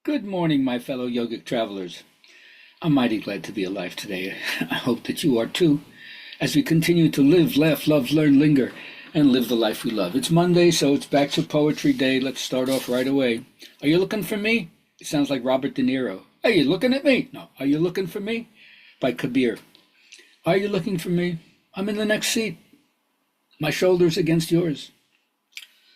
Good morning, my fellow yogic travelers. I'm mighty glad to be alive today. I hope that you are too, as we continue to live, laugh, love, learn, linger, and live the life we love. It's Monday, so it's back to Poetry Day. Let's start off right away. Are you looking for me? It sounds like Robert De Niro. Are you looking at me? No. Are you looking for me? By Kabir. Are you looking for me? I'm in the next seat. My shoulders against yours.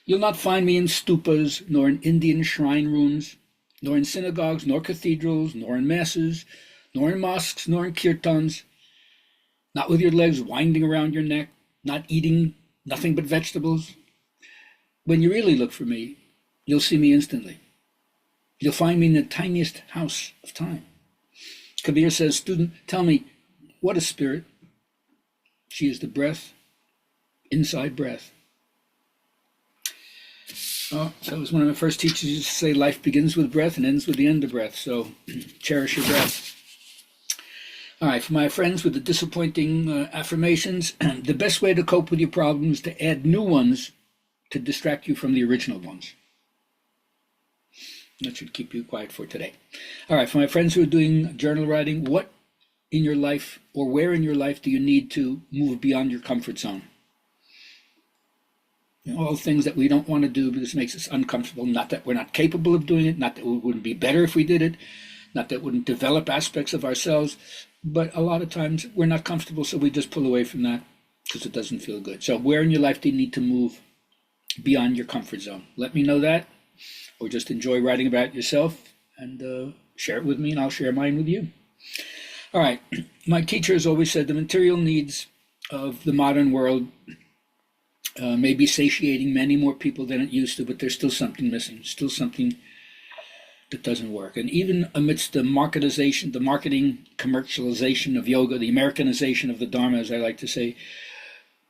You'll not find me in stupas, nor in Indian shrine rooms, nor in synagogues, nor cathedrals, nor in masses, nor in mosques, nor in kirtans, not with your legs winding around your neck, not eating nothing but vegetables. When you really look for me, you'll see me instantly. You'll find me in the tiniest house of time. Kabir says, student, tell me, what is spirit? She is the breath, inside breath. Oh, that was one of my first teachers used to say, life begins with breath and ends with the end of breath, so cherish your breath. All right, for my friends with the disappointing affirmations, the best way to cope with your problems is to add new ones to distract you from the original ones. That should keep you quiet for today. All right, for my friends who are doing journal writing, what in your life or where in your life do you need to move beyond your comfort zone? All things that we don't want to do because it makes us uncomfortable. Not that we're not capable of doing it, not that it wouldn't be better if we did it, not that it wouldn't develop aspects of ourselves, but a lot of times we're not comfortable, so we just pull away from that because it doesn't feel good. So where in your life do you need to move beyond your comfort zone? Let me know that, or just enjoy writing about it yourself and share it with me, and I'll share mine with you. All right, my teacher has always said the material needs of the modern world may be satiating many more people than it used to, but there's still something missing, still something that doesn't work. And even amidst the marketization, the marketing commercialization of yoga, the Americanization of the Dharma, as I like to say,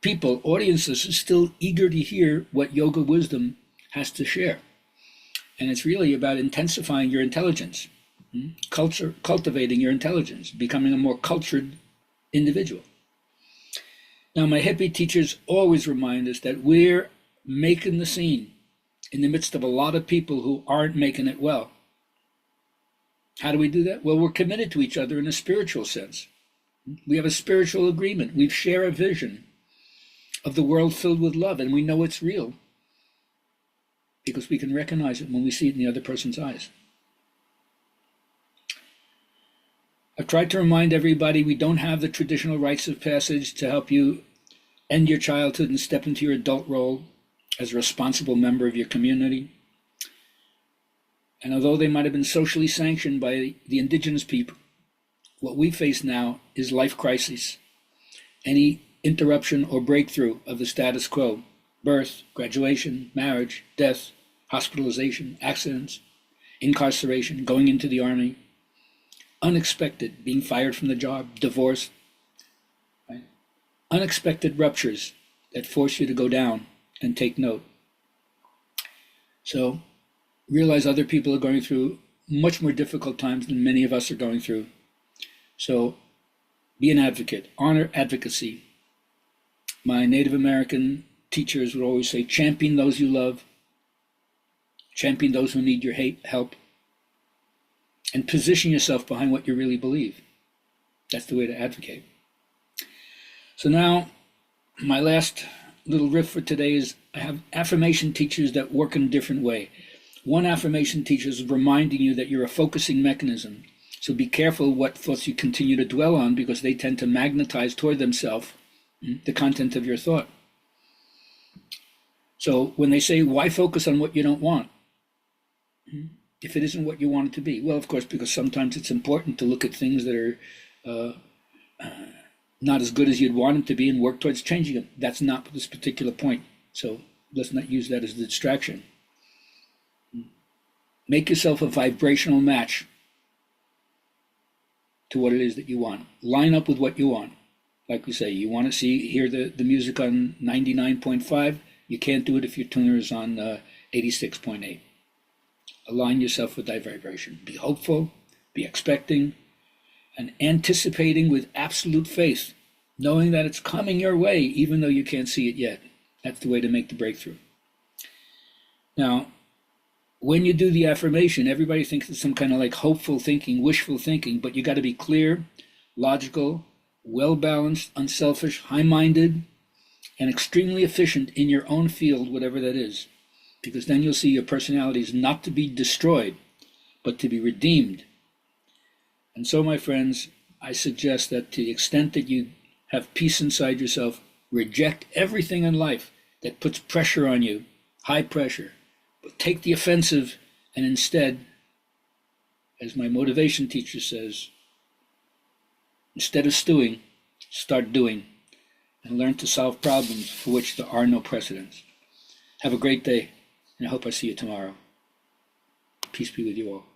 people, audiences are still eager to hear what yoga wisdom has to share. And it's really about intensifying your intelligence, cultivating your intelligence, becoming a more cultured individual. Now, my hippie teachers always remind us that we're making the scene in the midst of a lot of people who aren't making it well. How do we do that? Well, we're committed to each other in a spiritual sense. We have a spiritual agreement. We share a vision of the world filled with love, and we know it's real because we can recognize it when we see it in the other person's eyes. I've tried to remind everybody we don't have the traditional rites of passage to help you end your childhood and step into your adult role as a responsible member of your community. And although they might have been socially sanctioned by the indigenous people, what we face now is life crisis. Any interruption or breakthrough of the status quo, birth, graduation, marriage, death, hospitalization, accidents, incarceration, going into the army, unexpected, being fired from the job, divorce, right? Unexpected ruptures that force you to go down and take note. So realize other people are going through much more difficult times than many of us are going through. So be an advocate, honor advocacy. My Native American teachers would always say, champion those you love, champion those who need your help, and position yourself behind what you really believe. That's the way to advocate. So now, my last little riff for today is I have affirmation teachers that work in a different way. One affirmation teacher is reminding you that you're a focusing mechanism. So be careful what thoughts you continue to dwell on because they tend to magnetize toward themselves the content of your thought. So when they say, why focus on what you don't want? If it isn't what you want it to be? Well, of course, because sometimes it's important to look at things that are not as good as you'd want them to be and work towards changing them. That's not this particular point. So let's not use that as a distraction. Make yourself a vibrational match to what it is that you want. Line up with what you want. Like we say, you want to hear the music on 99.5. You can't do it if your tuner is on 86.8. Align yourself with that vibration. Be hopeful, be expecting, and anticipating with absolute faith, knowing that it's coming your way, even though you can't see it yet. That's the way to make the breakthrough. Now, when you do the affirmation, everybody thinks it's some kind of like hopeful thinking, wishful thinking, but you got to be clear, logical, well balanced, unselfish, high minded, and extremely efficient in your own field, whatever that is. Because then you'll see your personality is not to be destroyed, but to be redeemed. And so, my friends, I suggest that to the extent that you have peace inside yourself, reject everything in life that puts pressure on you, high pressure. But take the offensive and instead, as my motivation teacher says, instead of stewing, start doing and learn to solve problems for which there are no precedents. Have a great day, and I hope I see you tomorrow. Peace be with you all.